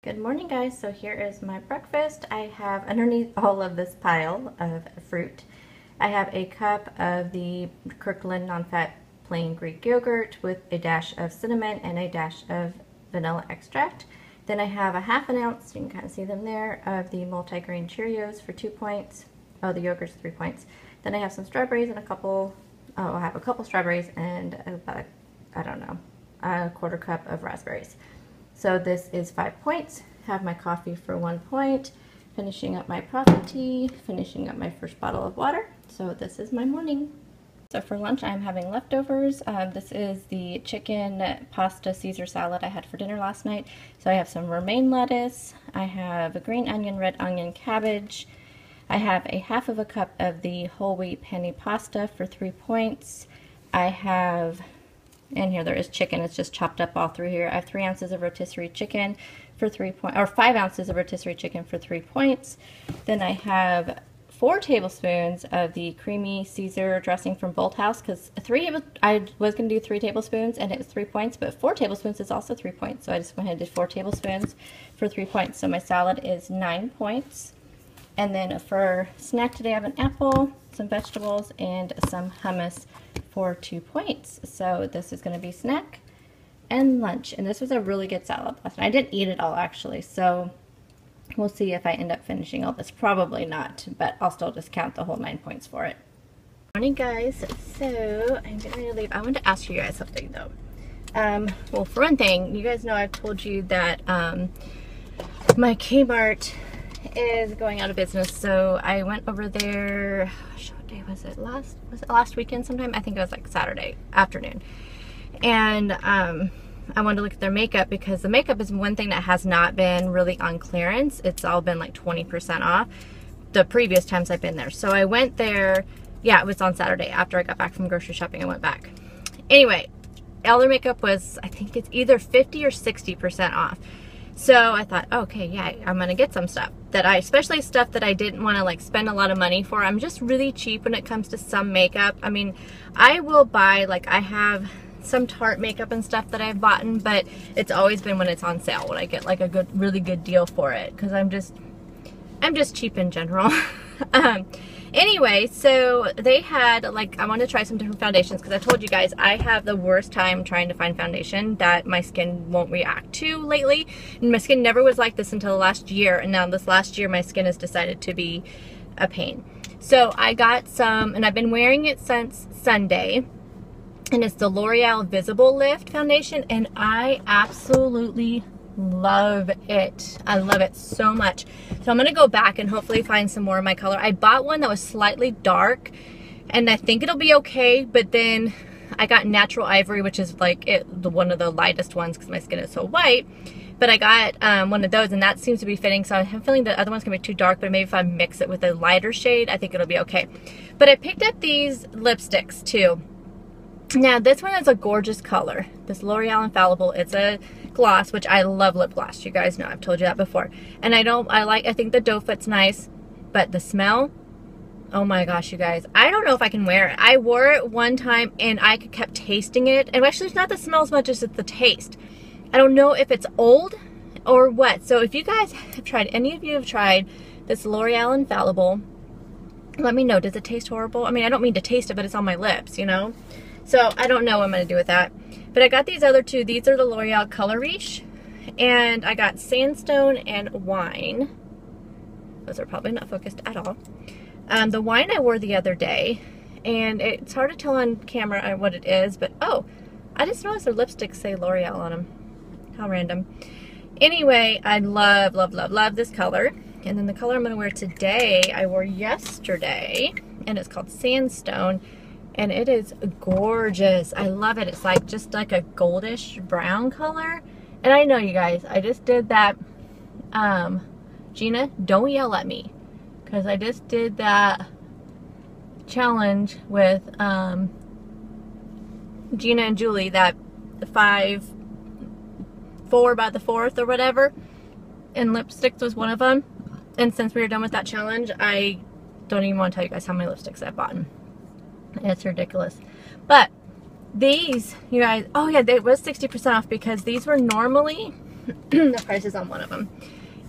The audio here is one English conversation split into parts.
Good morning, guys. So here is my breakfast. I have underneath all of this pile of fruit, I have a cup of the Kirkland non-fat plain Greek yogurt with a dash of cinnamon and a dash of vanilla extract. Then I have a half an ounce, you can kind of see them there, of the multigrain Cheerios for 2 points. Oh, the yogurt's 3 points. Then I have some strawberries and I have a couple strawberries and about, I don't know, a quarter cup of raspberries. So this is 5 points. Have my coffee for 1 point. Finishing up my profit tea. Finishing up my first bottle of water. So this is my morning. So for lunch I'm having leftovers. This is the chicken pasta Caesar salad I had for dinner last night. So I have some romaine lettuce. I have a green onion, red onion, cabbage. I have a half of a cup of the whole wheat penne pasta for 3 points. I have... and here there is chicken. It's just chopped up all through here. I have 3 ounces of rotisserie chicken for 3 points, or 5 ounces of rotisserie chicken for 3 points. Then I have 4 tablespoons of the creamy Caesar dressing from Bolthouse, because I was going to do 3 tablespoons and it was 3 points, but 4 tablespoons is also 3 points. So I just went ahead and did 4 tablespoons for 3 points. So my salad is 9 points. And then for snack today I have an apple, some vegetables, and some hummus for 2 points. So this is going to be snack and lunch. And this was a really good salad last night. I didn't eat it all actually, so we'll see if I end up finishing all this. Probably not, but I'll still just count the whole 9 points for it. Morning, guys. So I'm getting ready to leave. I wanted to ask you guys something though. Well, for one thing, you guys know I've told you that my Kmart is going out of business, so I went over there. Gosh, what day was it? Was it last weekend sometime? I think it was like Saturday afternoon. And I wanted to look at their makeup, because the makeup is one thing that has not been really on clearance. It's all been like 20% off the previous times I've been there. So I went there. Yeah, it was on Saturday after I got back from grocery shopping. I went back. Anyway, all their makeup was, I think it's either 50 or 60% off. So I thought, okay, yeah, I'm gonna get some stuff that especially stuff that I didn't want to like spend a lot of money for. I'm just really cheap when it comes to some makeup. I mean, I will buy, like, I have some Tarte makeup and stuff that I've bought, but it's always been when it's on sale, when I get like a really good deal for it, because I'm just cheap in general. Anyway, so they had, like, I wanted to try some different foundations, because I told you guys I have the worst time trying to find foundation that my skin won't react to lately. And my skin never was like this until last year, and now this last year my skin has decided to be a pain. So I got some, and I've been wearing it since Sunday, and it's the L'Oreal Visible Lift foundation, and I absolutely love it. I love it so much. So I'm gonna go back and hopefully find some more of my color. I bought one that was slightly dark, and I think it'll be okay, but then I got Natural Ivory, which is like one of the lightest ones because my skin is so white. But I got one of those, and that seems to be fitting, so I'm feeling the other one's gonna be too dark, but maybe if I mix it with a lighter shade, I think it'll be okay. But I picked up these lipsticks too. Now this one is a gorgeous color. This L'Oreal Infallible. It's a gloss, which I love lip gloss. You guys know I've told you that before. And I think the doe foot's nice, but the smell, oh my gosh, you guys. I don't know if I can wear it. I wore it one time and I kept tasting it. And actually it's not the smell as much as it's the taste. I don't know if it's old or what. So if you guys have tried, any of you have tried this L'Oreal Infallible, let me know. Does it taste horrible? I mean, I don't mean to taste it, but it's on my lips, you know? So I don't know what I'm going to do with that. But I got these other two. These are the L'Oreal Color Riche. And I got Sandstone and Wine. Those are probably not focused at all. The Wine I wore the other day. And it's hard to tell on camera what it is. But oh, I just noticed their lipsticks say L'Oreal on them. How random. Anyway, I love, love, love, love this color. And then the color I'm going to wear today, I wore yesterday. And it's called Sandstone. And it is gorgeous. I love it. It's like just like a goldish brown color. And I know, you guys, I just did that. Gina, don't yell at me, because I just did that challenge with Gina and Julie, that 4 by the 4th or whatever. And lipsticks was one of them. And since we were done with that challenge, I don't even want to tell you guys how many lipsticks I've bought. It's ridiculous. But these, you guys, oh yeah, they was 60% off, because these were normally the prices on one of them.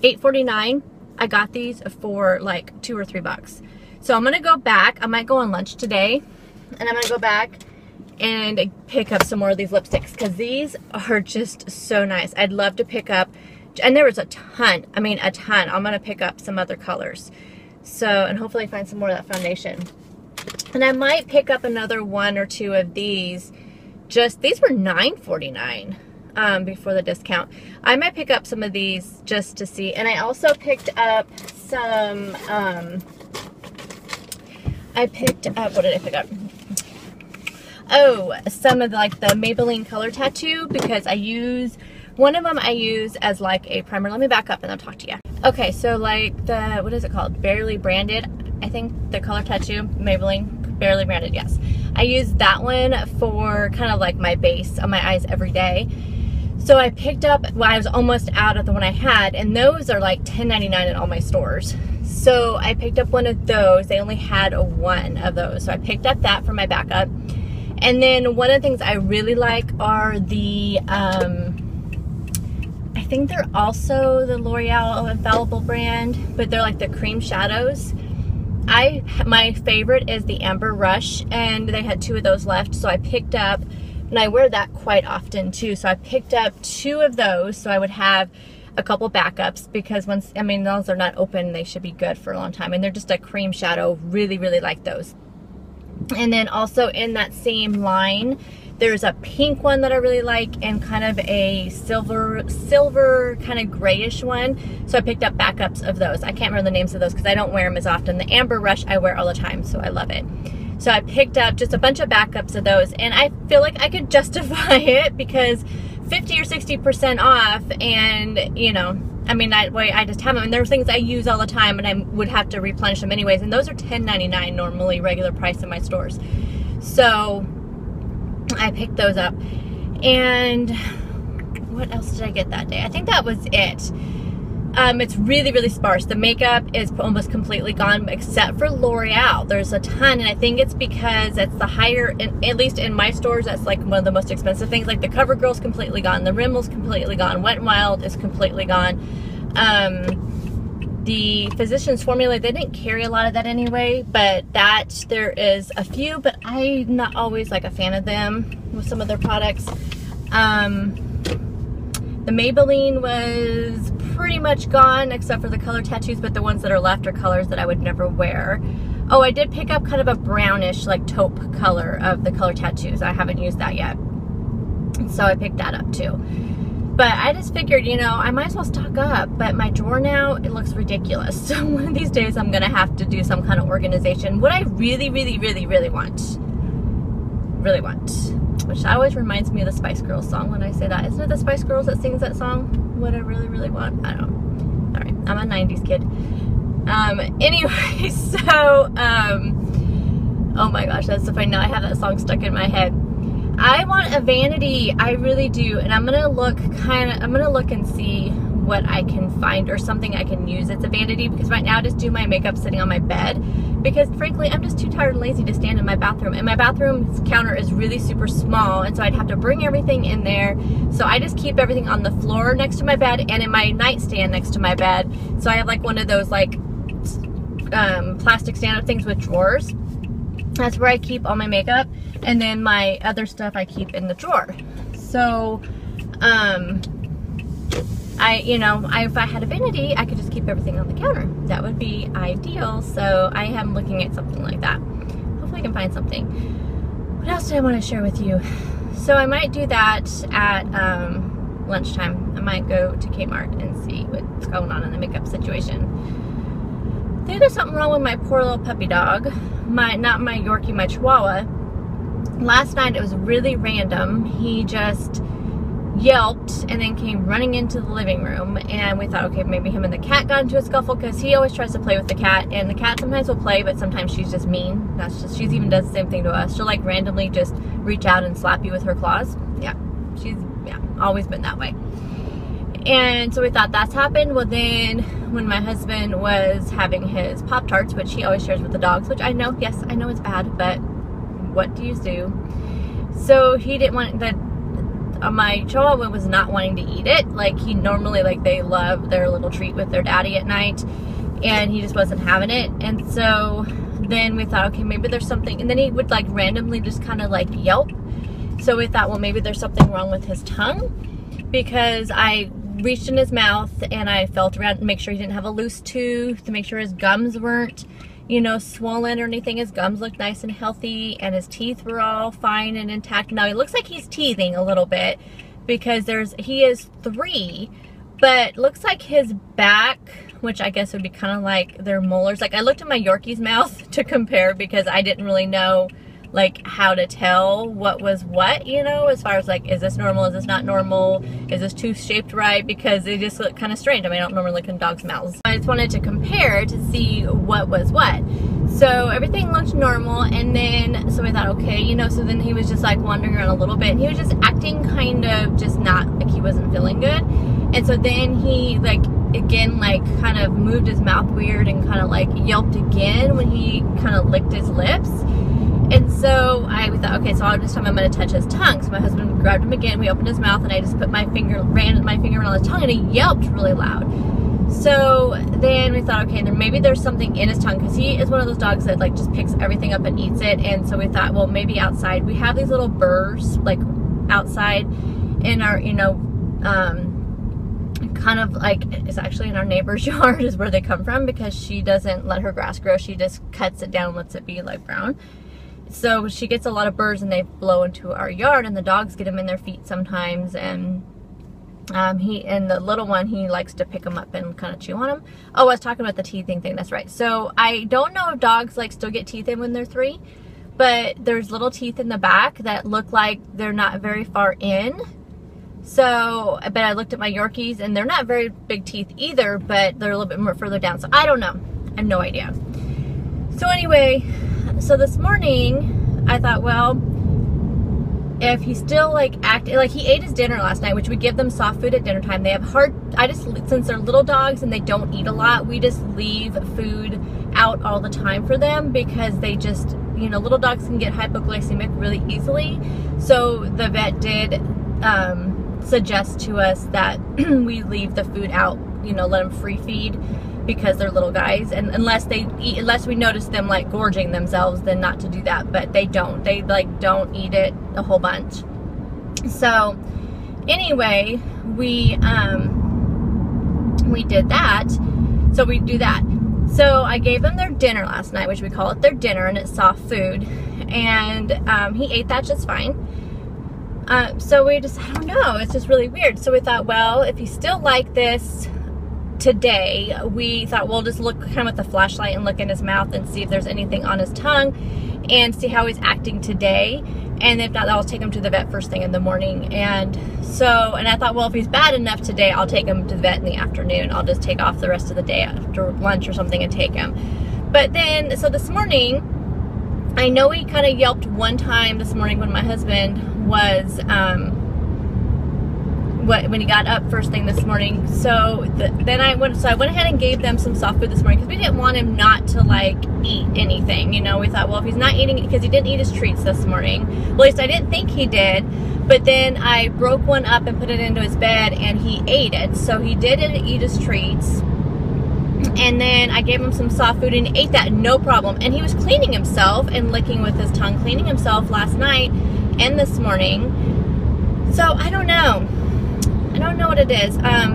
$8.49. I got these for like $2 or $3. So I'm gonna go back. I might go on lunch today, and I'm gonna go back and pick up some more of these lipsticks because these are just so nice. I'd love to pick up, and there was a ton. I mean, a ton. I'm gonna pick up some other colors. So, and hopefully find some more of that foundation. And I might pick up another 1 or 2 of these. Just, these were $9.49 before the discount. I might pick up some of these just to see. And I also picked up some, what did I pick up? Oh, some of like the Maybelline Color Tattoo, because I use, one of them I use as like a primer. Let me back up and I'll talk to you. Okay, so like the, what is it called? Barely Branded. I think the Color Tattoo, Maybelline, Barely Branded, yes. I use that one for kind of like my base on my eyes every day. So I picked up, well, I was almost out of the one I had, and those are like $10.99 in all my stores. So I picked up one of those. They only had 1 of those. So I picked up that for my backup. And then one of the things I really like are the, I think they're also the L'Oreal Infallible brand, but they're like the cream shadows. My favorite is the Amber Rush, and they had 2 of those left. So I picked up, and I wear that quite often too. So I picked up 2 of those so I would have a couple backups, because once, I mean, those are not open, they should be good for a long time. And they're just a cream shadow. Really, really like those. And then also in that same line, there's a pink one that I really like, and kind of a silver kind of grayish one. So I picked up backups of those. I can't remember the names of those because I don't wear them as often. The Amber Rush I wear all the time, so I love it. So I picked up just a bunch of backups of those, and I feel like I could justify it because 50 or 60% off, and you know, I mean, I just have them, and there's things I use all the time, and I would have to replenish them anyways, and those are $10.99 normally, regular price in my stores. So I picked those up. And what else did I get that day? I think that was it. It's really, really sparse. The makeup is almost completely gone, except for L'Oreal. There's a ton, and I think it's because it's the higher, at least in my stores, that's like one of the most expensive things. Like the CoverGirl's completely gone, the Rimmel's completely gone, Wet n Wild is completely gone. The Physicians Formula, they didn't carry a lot of that anyway, but that there is a few, but I'm not always like a fan of them with some of their products. The Maybelline was pretty much gone except for the color tattoos, but the ones that are left are colors that I would never wear. Oh, I did pick up kind of a brownish like taupe color of the color tattoos. I haven't used that yet, so I picked that up too. But I just figured, you know, I might as well stock up. But my drawer now, it looks ridiculous. So one of these days I'm gonna have to do some kind of organization. What I really, really, really, really want, which always reminds me of the Spice Girls song when I say that. Isn't it the Spice Girls that sings that song? What I really, really want? I don't know. Sorry, I'm a 90s kid. Anyway, so, oh my gosh, that's so funny. Now I have that song stuck in my head. I want a vanity, I really do, and I'm gonna look and see what I can find or something I can use. It's a vanity because right now I just do my makeup sitting on my bed because frankly I'm just too tired and lazy to stand in my bathroom, and my bathroom's counter is really super small, and so I'd have to bring everything in there. So I just keep everything on the floor next to my bed and in my nightstand next to my bed. So I have like one of those like plastic stand-up things with drawers. That's where I keep all my makeup, and then my other stuff I keep in the drawer. So, if I had a vanity, I could just keep everything on the counter. That would be ideal. So I am looking at something like that. Hopefully I can find something. What else do I want to share with you? So I might do that at lunchtime. I might go to Kmart and see what's going on in the makeup situation. I think there's something wrong with my poor little puppy dog. Not my Yorkie, my Chihuahua. Last night it was really random. He just yelped and then came running into the living room, and we thought, okay, maybe him and the cat got into a scuffle because he always tries to play with the cat, and the cat sometimes will play, but sometimes she's just mean. She even does the same thing to us. She'll like randomly just reach out and slap you with her claws. Yeah, she's always been that way. And so we thought that's happened. Well, then when my husband was having his Pop-Tarts, which he always shares with the dogs, which I know, yes, I know it's bad, but what do you do? So he didn't want my Chihuahua was not wanting to eat it. Like, he normally, like, they love their little treat with their daddy at night, and he just wasn't having it. And so then we thought, okay, maybe there's something, and then he would like randomly just kind of like yelp. So we thought, well, maybe there's something wrong with his tongue, because I reached in his mouth and I felt around to make sure he didn't have a loose tooth, to make sure his gums weren't, you know, swollen or anything. His gums looked nice and healthy, and his teeth were all fine and intact. Now he looks like he's teething a little bit, because he is 3, but looks like his back, which I guess would be kind of like their molars. Like, I looked at my Yorkie's mouth to compare, because I didn't really know like how to tell what was what, you know, as far as like, is this normal, is this not normal, is this tooth shaped right, because they just look kind of strange. I mean, I don't normally look in dogs' mouths. I just wanted to compare to see what was what. So everything looked normal, and then so we thought, okay, you know, so then he was just like wandering around a little bit, and he was just acting kind of just not like he wasn't feeling good. And so then he like again like kind of moved his mouth weird and kind of like yelped again when he kind of licked his lips. And so we thought, okay, so this time I'm going to touch his tongue. So my husband grabbed him again, we opened his mouth, and I just put my finger, ran my finger around his tongue, and he yelped really loud. So then we thought, okay, maybe there's something in his tongue, because he is one of those dogs that like just picks everything up and eats it. And so we thought, well, maybe outside, we have these little burrs like outside in our, you know, kind of like, it's actually in our neighbor's yard is where they come from, because she doesn't let her grass grow. She just cuts it down and lets it be like brown. So she gets a lot of birds, and they blow into our yard, and the dogs get them in their feet sometimes. And the little one, he likes to pick them up and kind of chew on them. Oh, I was talking about the teething thing. That's right. So I don't know if dogs like still get teeth in when they're 3, but there's little teeth in the back that look like they're not very far in. So, but I looked at my Yorkies, and they're not very big teeth either, but they're a little bit more further down. So I don't know. I have no idea. So anyway, so this morning I thought, well, if he's still like acting, like he ate his dinner last night, which we give them soft food at dinner time. They have since they're little dogs and they don't eat a lot, we just leave food out all the time for them, because they just, you know, little dogs can get hypoglycemic really easily. So the vet did suggest to us that we leave the food out, you know, let them free feed, because they're little guys, and unless we notice them like gorging themselves, then not to do that. But they like don't eat it a whole bunch. So anyway, we did that. So we do that. So I gave them their dinner last night, which we call it their dinner, and it's soft food, and he ate that just fine. So we just, I don't know, it's just really weird. So we thought, well, if he's still like this today, we thought we'll just look kind of with the flashlight and look in his mouth and see if there's anything on his tongue, and see how he's acting today. And if not, I'll take him to the vet first thing in the morning. And so, and I thought, well, if he's bad enough today, I'll take him to the vet in the afternoon. I'll just take off the rest of the day after lunch or something and take him. But then, so this morning, I know he kind of yelped one time this morning when my husband was, when he got up first thing this morning. So then I went ahead and gave them some soft food this morning, because we didn't want him not to like eat anything, you know. We thought, well, if he's not eating, because he didn't eat his treats this morning, well, at least I didn't think he did. But then I broke one up and put it into his bed, and he ate it. So he didn't eat his treats. And then I gave him some soft food, and he ate that no problem. And he was cleaning himself and licking with his tongue, cleaning himself last night and this morning. So I don't know. I don't know what it is.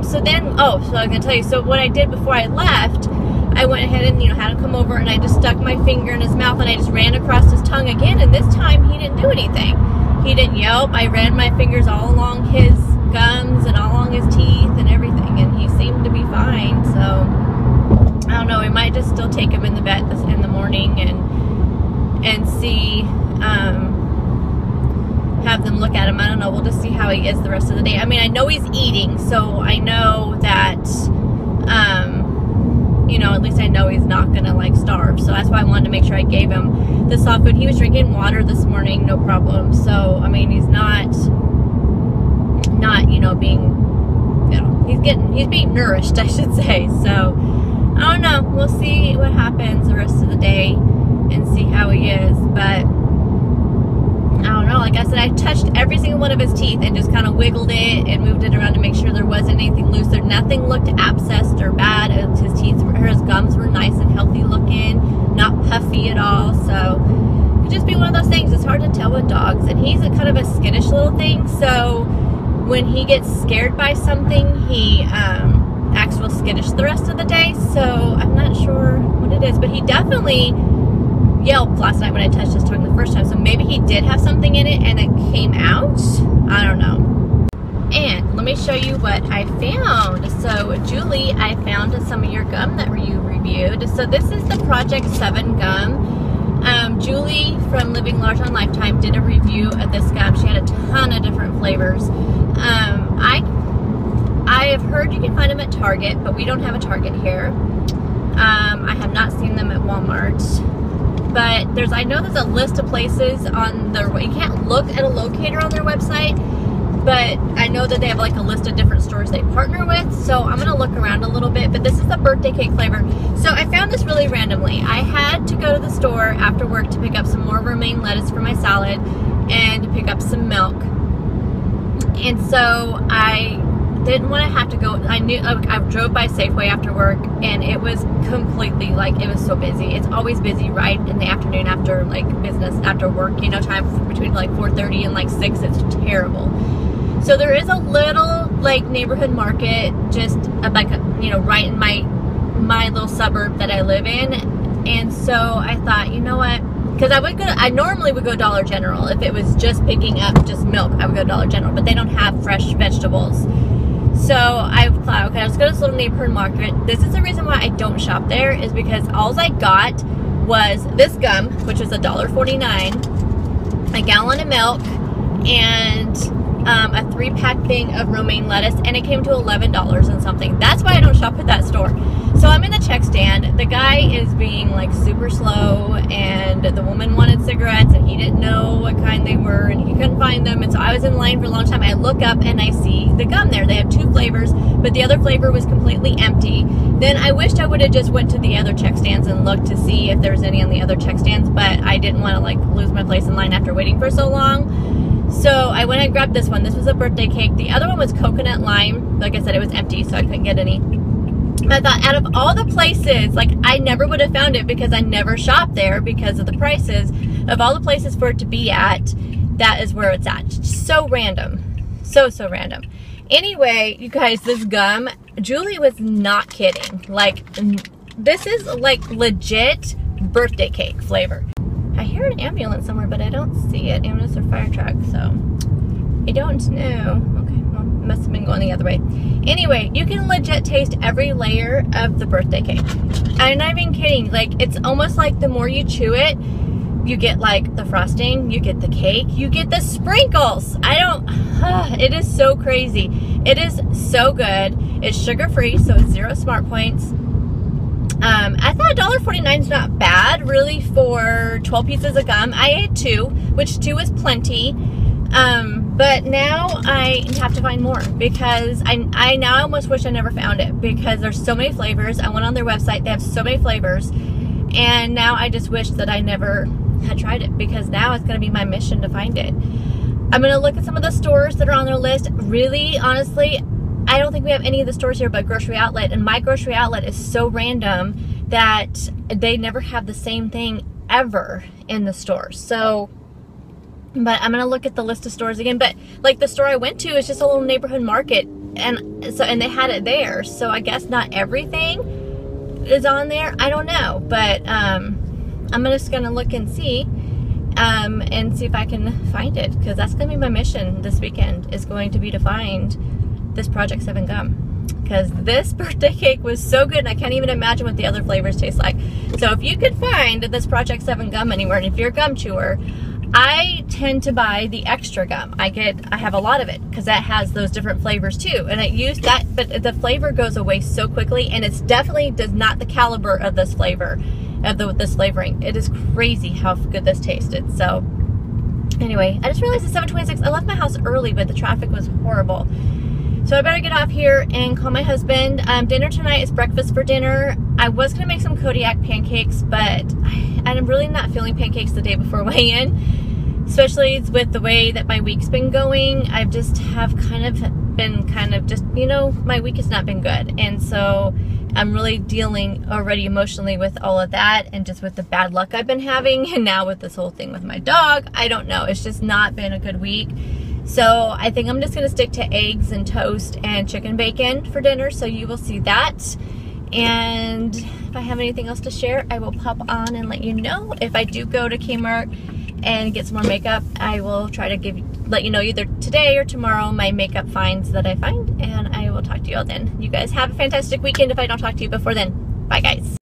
So then, so I was going to tell you, so what I did before I left, I went ahead and, you know, had him come over, and I just stuck my finger in his mouth, and I just ran across his tongue again, and this time he didn't do anything. He didn't yelp. I ran my fingers all along his gums and all along his teeth and everything, and he seemed to be fine. So I don't know, we might just still take him in the vet in the morning and see, have them look at him. I don't know, we'll just see how he is the rest of the day. I mean, I know he's eating, so I know that, you know, at least I know he's not gonna like starve. So that's why I wanted to make sure I gave him the soft food. He was drinking water this morning, no problem. So I mean, he's not, you know, being, you know, he's being nourished, I should say. So I don't know, we'll see what happens the rest of the day and see how he is. But I don't know. know, like I said, I touched every single one of his teeth and just kind of wiggled it and moved it around to make sure there wasn't anything loose. There, nothing looked abscessed or bad. His teeth, his gums were nice and healthy looking, not puffy at all. So it could just be one of those things. It's hard to tell with dogs, and he's a kind of a skittish little thing. So when he gets scared by something, he acts real skittish the rest of the day. So I'm not sure what it is, but he definitely yelped last night when I touched his tongue the first time. So maybe he did have something in it and it came out. I don't know. And let me show you what I found. So Julie, I found some of your gum that you reviewed. So this is the Project 7 gum. Julie from Living Large on Lifetime did a review of this gum. She had a ton of different flavors. I have heard you can find them at Target, but we don't have a Target here. I have not seen them at Walmart. But I know there's a list of places on their, you can't look at a locator on their website, but I know that they have like a list of different stores they partner with. So I'm going to look around a little bit, but this is the birthday cake flavor. So I found this really randomly. I had to go to the store after work to pick up some more romaine lettuce for my salad and to pick up some milk. And so I didn't want to have to go. I drove by Safeway after work, and it was completely, like, it was so busy. It's always busy right in the afternoon after like business, after work, you know, time between like 4:30 and like 6. It's terrible. So there is a little like neighborhood market just like, you know, right in my little suburb that I live in. And so I thought, you know what, because I normally would go Dollar General. If it was just picking up just milk, I would go Dollar General, but they don't have fresh vegetables. So I thought, okay, let's go to this little neighborhood market. This is the reason why I don't shop there, is because all I got was this gum, which was $1.49, a gallon of milk, and a 3-pack thing of romaine lettuce, and it came to $11 and something. That's why I don't shop at that store. So I'm in the check stand. The guy is being like super slow, and the woman wanted cigarettes, and he didn't know what kind they were, and he couldn't find them. And so I was in line for a long time. I look up and I see the gum there. They have 2 flavors, but the other flavor was completely empty. Then I wished I would have just went to the other check stands and looked to see if there's any on the other check stands, but I didn't want to like lose my place in line after waiting for so long. So I went and grabbed this one. This was a birthday cake. The other one was coconut lime. Like I said, it was empty, so I couldn't get any. I thought, out of all the places, like, I never would have found it because I never shop there because of the prices. Of all the places for it to be at, that is where it's at. So random. So random. Anyway, you guys, this gum, Julie was not kidding. Like, this is like legit birthday cake flavor. I hear an ambulance somewhere, but I don't see it. Ambulance or fire truck, so I don't know. Okay, well, it must have been going the other way. Anyway, you can legit taste every layer of the birthday cake. I'm not even kidding. Like, it's almost like the more you chew it, you get like the frosting, you get the cake, you get the sprinkles. It is so crazy. It is so good. It's sugar-free, so it's 0 smart points. I thought $1.49 is not bad, really, for 12 pieces of gum. I ate 2, which 2 is plenty. But now I have to find more, because I now almost wish I never found it, because there's so many flavors. I went on their website, they have so many flavors, and now I just wish that I never had tried it, because now it's going to be my mission to find it. I'm going to look at some of the stores that are on their list. Really, honestly, I don't think we have any of the stores here but Grocery Outlet, and my Grocery Outlet is so random that they never have the same thing ever in the stores. So, but I'm gonna look at the list of stores again. But like the store I went to is just a little neighborhood market, and they had it there. So I guess not everything is on there. I don't know, but I'm just gonna look and see if I can find it, because that's gonna be my mission this weekend, is going to be to find this Project 7 gum, because this birthday cake was so good, and I can't even imagine what the other flavors taste like. So if you could find this Project 7 gum anywhere, and if you're a gum chewer, I tend to buy the extra gum. I have a lot of it because that has those different flavors too, and I use that, but the flavor goes away so quickly, and it's definitely does not the caliber of this flavor, this flavoring. It is crazy how good this tasted. So anyway, I just realized it's 7:26. I left my house early, but the traffic was horrible. So I better get off here and call my husband. Dinner tonight is breakfast for dinner. I was going to make some Kodiak pancakes, but I'm really not feeling pancakes the day before weigh-in. especially with the way that my week's been going. I've just have been just, you know, my week has not been good. And so I'm really dealing already emotionally with all of that, and just with the bad luck I've been having, and now with this whole thing with my dog. I don't know. It's just not been a good week. So I think I'm just going to stick to eggs and toast and chicken bacon for dinner. So you will see that. And if I have anything else to share, I will pop on and let you know. If I do go to Kmart and get some more makeup, I will try to let you know either today or tomorrow my makeup finds that I find, and I will talk to you all then. You guys have a fantastic weekend if I don't talk to you before then. Bye guys.